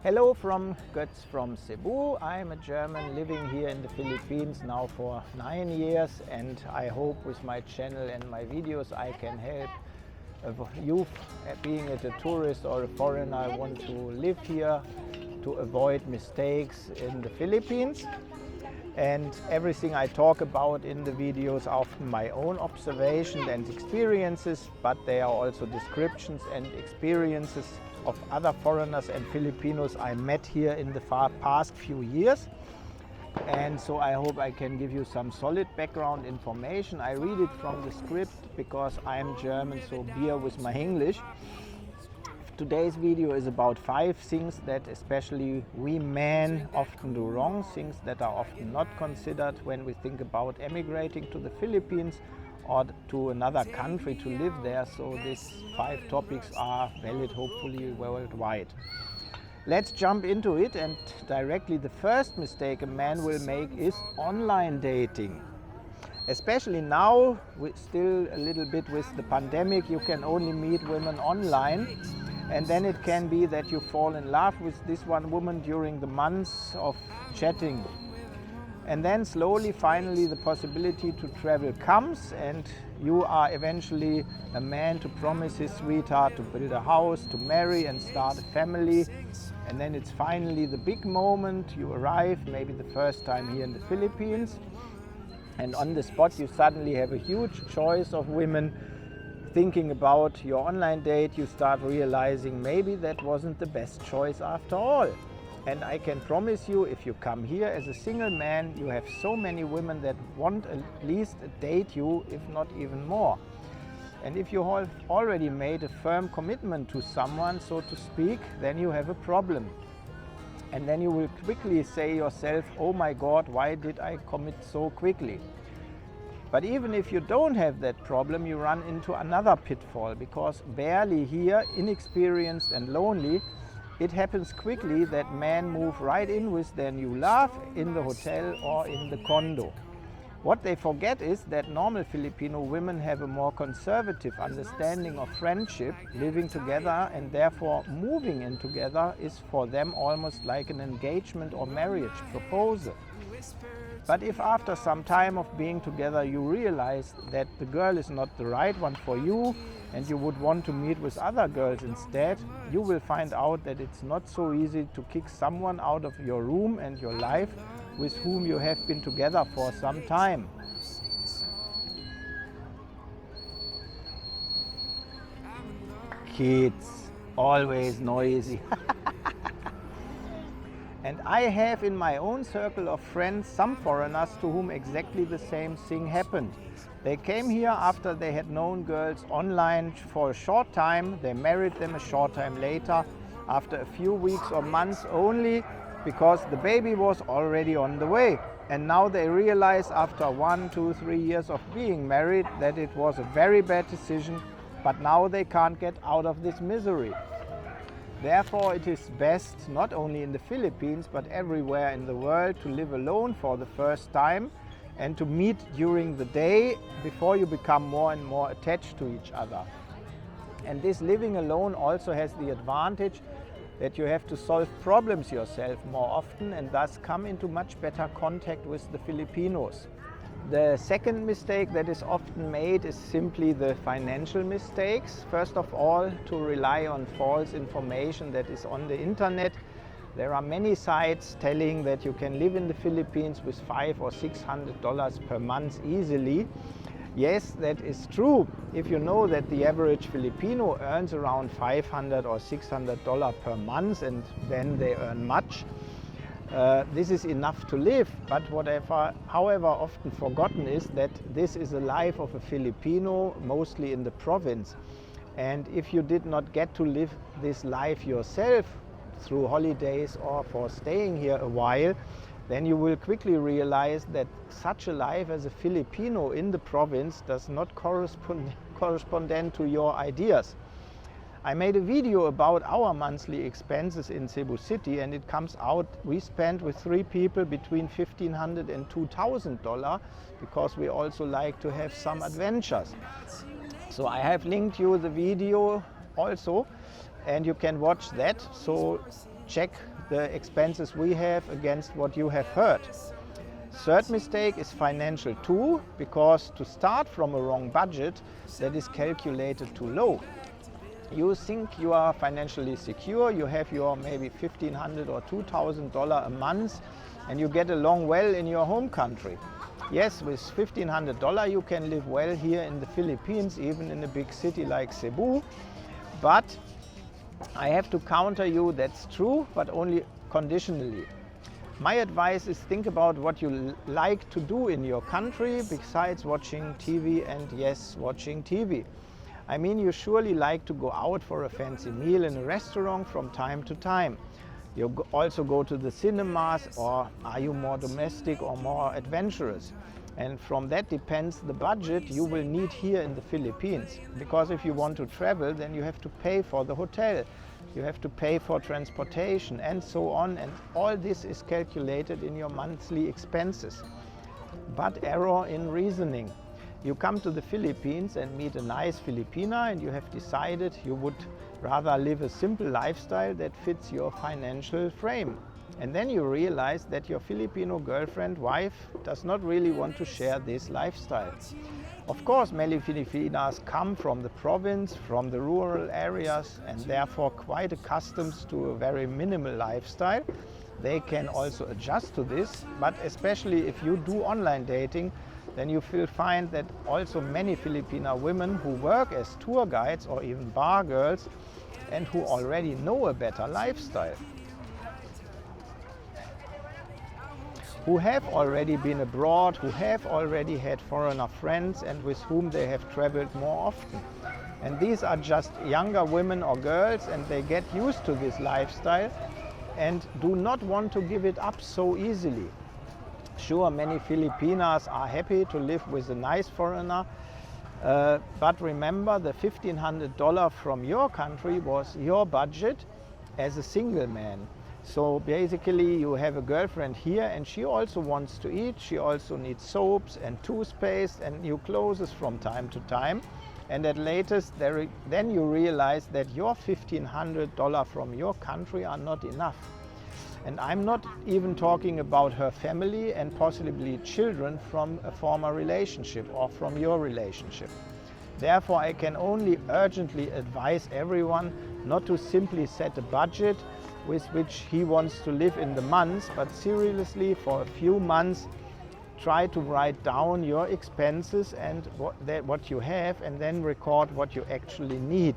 Hello from Götz from Cebu. I'm a German living here in the Philippines now for 9 years, and I hope with my channel and my videos I can help youth, being it a tourist or a foreigner, want to live here, to avoid mistakes in the Philippines. And everything I talk about in the videos are often my own observations and experiences, but they are also descriptions and experiences of other foreigners and Filipinos I met here in the past few years. And so I hope I can give you some solid background information. I read it from the script because I'm German, so bear with my English. Today's video is about 5 things that especially we men often do wrong, things that are often not considered when we think about emigrating to the Philippines or to another country to live there. So these 5 topics are valid hopefully worldwide. Let's jump into it, and directly the first mistake a man will make is online dating. Especially now, still a little bit with the pandemic, you can only meet women online. And then it can be that you fall in love with this one woman during the months of chatting. And then slowly, finally, the possibility to travel comes, and you are eventually a man to promise his sweetheart to build a house, to marry and start a family. And then it's finally the big moment. You arrive, maybe the first time here in the Philippines. And on the spot, you suddenly have a huge choice of women. Thinking about your online date, you start realizing maybe that wasn't the best choice after all. And I can promise you, if you come here as a single man, you have so many women that want at least date you, if not even more. And if you have already made a firm commitment to someone, so to speak, then you have a problem. And then you will quickly say yourself, oh my God, why did I commit so quickly? But even if you don't have that problem, you run into another pitfall, because barely here, inexperienced and lonely, it happens quickly that men move right in with their new love in the hotel or in the condo. What they forget is that normal Filipino women have a more conservative understanding of friendship, living together, and therefore moving in together is for them almost like an engagement or marriage proposal. But if after some time of being together you realize that the girl is not the right one for you and you would want to meet with other girls instead, you will find out that it's not so easy to kick someone out of your room and your life with whom you have been together for some time. Kids, always noisy. And I have in my own circle of friends some foreigners to whom exactly the same thing happened. They came here after they had known girls online for a short time. They married them a short time later, after a few weeks or months only, because the baby was already on the way. And now they realize after 1, 2, 3 years of being married that it was a very bad decision, but now they can't get out of this misery. Therefore, it is best, not only in the Philippines, but everywhere in the world, to live alone for the first time and to meet during the day before you become more and more attached to each other. And this living alone also has the advantage that you have to solve problems yourself more often and thus come into much better contact with the Filipinos. The second mistake that is often made is simply the financial mistakes. First of all, to rely on false information that is on the internet. There are many sites telling that you can live in the Philippines with $500 or $600 per month easily. Yes, that is true. If you know that the average Filipino earns around $500 or $600 per month, and then they earn much, this is enough to live. But however often forgotten is that this is a life of a Filipino, mostly in the province. And if you did not get to live this life yourself through holidays or for staying here a while, then you will quickly realize that such a life as a Filipino in the province does not correspond to your ideas. I made a video about our monthly expenses in Cebu City, and it comes out we spent with 3 people between $1,500 and $2,000 because we also like to have some adventures. So I have linked you the video also, and you can watch that. So check the expenses we have against what you have heard. Third mistake is financial too, because to start from a wrong budget that is calculated too low. You think you are financially secure, you have your maybe $1,500 or $2,000 a month and you get along well in your home country. Yes, with $1,500 you can live well here in the Philippines, even in a big city like Cebu, but I have to counter you, that's true, but only conditionally. My advice is think about what you like to do in your country besides watching TV, and yes, watching TV. I mean, you surely like to go out for a fancy meal in a restaurant from time to time. You also go to the cinemas, or are you more domestic or more adventurous? And from that depends the budget you will need here in the Philippines. Because if you want to travel, then you have to pay for the hotel. You have to pay for transportation and so on, and all this is calculated in your monthly expenses. But error in reasoning. You come to the Philippines and meet a nice Filipina and you have decided you would rather live a simple lifestyle that fits your financial frame. And then you realize that your Filipino girlfriend, wife, does not really want to share this lifestyle. Of course, many Filipinas come from the province, from the rural areas, and therefore quite accustomed to a very minimal lifestyle. They can also adjust to this, but especially if you do online dating, then you will find that also many Filipina women who work as tour guides or even bar girls and who already know a better lifestyle, who have already been abroad, who have already had foreigner friends and with whom they have traveled more often. And these are just younger women or girls, and they get used to this lifestyle and do not want to give it up so easily. Sure, many Filipinas are happy to live with a nice foreigner, but remember, the $1,500 from your country was your budget as a single man. So basically you have a girlfriend here and she also wants to eat, she also needs soaps and toothpaste and new clothes from time to time. And at latest, then you realize that your $1,500 from your country are not enough. And I'm not even talking about her family and possibly children from a former relationship or from your relationship. Therefore, I can only urgently advise everyone not to simply set a budget with which he wants to live in the months, but seriously for a few months try to write down your expenses and what you have, and then record what you actually need.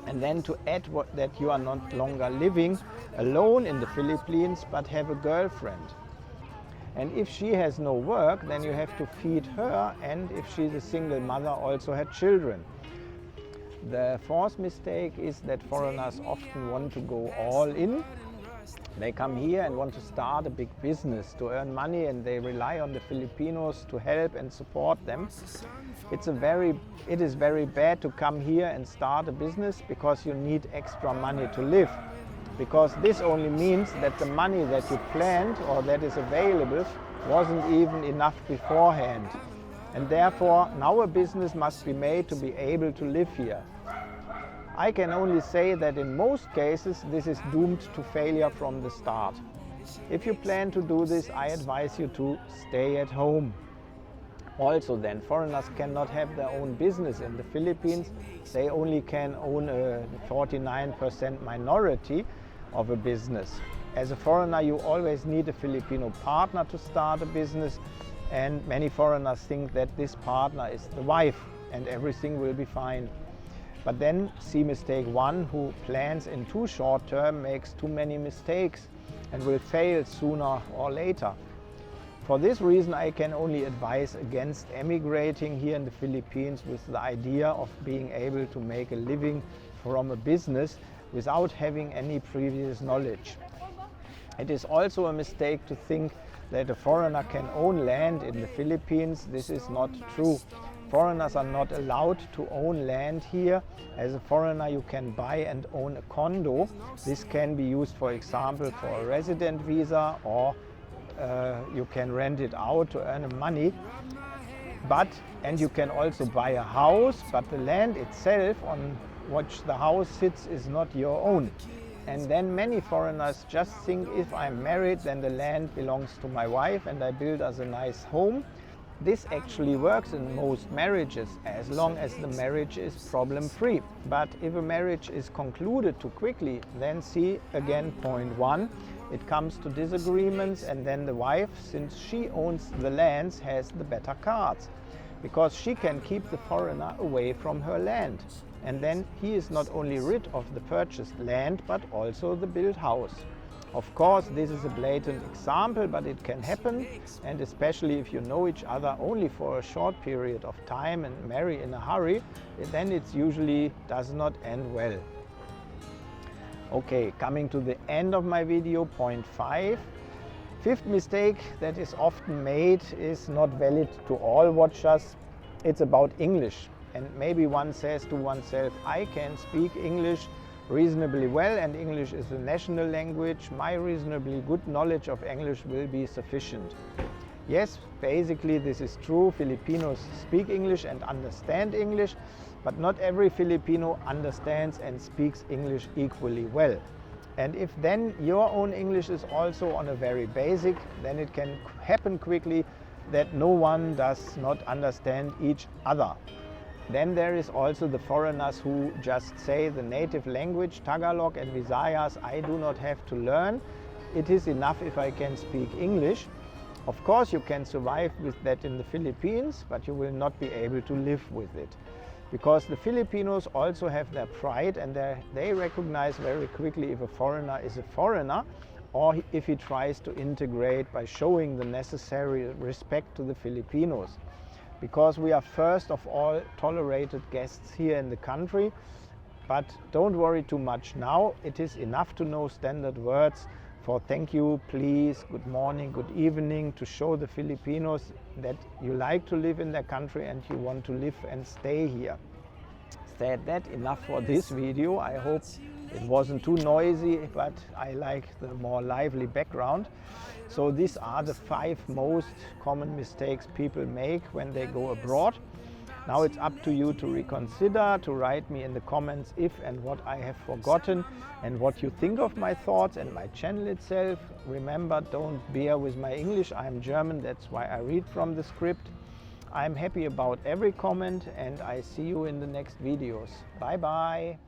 And then to add that you are not longer living alone in the Philippines, but have a girlfriend. And if she has no work, then you have to feed her, and if she's a single mother, also her children. The fourth mistake is that foreigners often want to go all in. They come here and want to start a big business to earn money, and they rely on the Filipinos to help and support them. It is very bad to come here and start a business because you need extra money to live. Because this only means that the money that you planned or that is available wasn't even enough beforehand. And therefore, now a business must be made to be able to live here. I can only say that in most cases this is doomed to failure from the start. If you plan to do this, I advise you to stay at home. Also then, foreigners cannot have their own business in the Philippines. They only can own a 49% minority of a business. As a foreigner, you always need a Filipino partner to start a business, and many foreigners think that this partner is the wife and everything will be fine. But then see mistake one: who plans in too short term makes too many mistakes and will fail sooner or later. For this reason, I can only advise against emigrating here in the Philippines with the idea of being able to make a living from a business without having any previous knowledge. It is also a mistake to think that a foreigner can own land in the Philippines. This is not true. Foreigners are not allowed to own land here. As a foreigner, you can buy and own a condo. This can be used, for example, for a resident visa, or you can rent it out to earn money. And you can also buy a house, but the land itself on which the house sits is not your own. And then many foreigners just think if I'm married, then the land belongs to my wife and I build us a nice home. This actually works in most marriages as long as the marriage is problem-free. But if a marriage is concluded too quickly, then see again point 1. It comes to disagreements, and then the wife, since she owns the lands, has the better cards, because she can keep the foreigner away from her land. And then he is not only rid of the purchased land, but also the built house. Of course, this is a blatant example, but it can happen, and especially if you know each other only for a short period of time and marry in a hurry, then it usually does not end well. Okay, coming to the end of my video, point 5. Fifth mistake that is often made is not valid to all watchers. It's about English. And maybe one says to oneself, I can speak English reasonably well and English is the national language. My reasonably good knowledge of English will be sufficient. Yes, basically this is true. Filipinos speak English and understand English, but not every Filipino understands and speaks English equally well. And if then your own English is also on a very basic, then it can happen quickly that no one does not understand each other. Then there is also the foreigners who just say the native language, Tagalog and Visayas, I do not have to learn. It is enough if I can speak English. Of course you can survive with that in the Philippines, but you will not be able to live with it. Because the Filipinos also have their pride, and they recognize very quickly if a foreigner is a foreigner, or if he tries to integrate by showing the necessary respect to the Filipinos. Because we are first of all tolerated guests here in the country. But don't worry too much now. It is enough to know standard words for thank you, please, good morning, good evening, to show the Filipinos that you like to live in their country and you want to live and stay here. Said that, enough for this video. I hope it wasn't too noisy, but I like the more lively background. So these are the 5 most common mistakes people make when they go abroad. Now it's up to you to reconsider, to write me in the comments if and what I have forgotten and what you think of my thoughts and my channel itself. Remember, don't bear with my English. I'm German, that's why I read from the script. I'm happy about every comment and I see you in the next videos. Bye bye.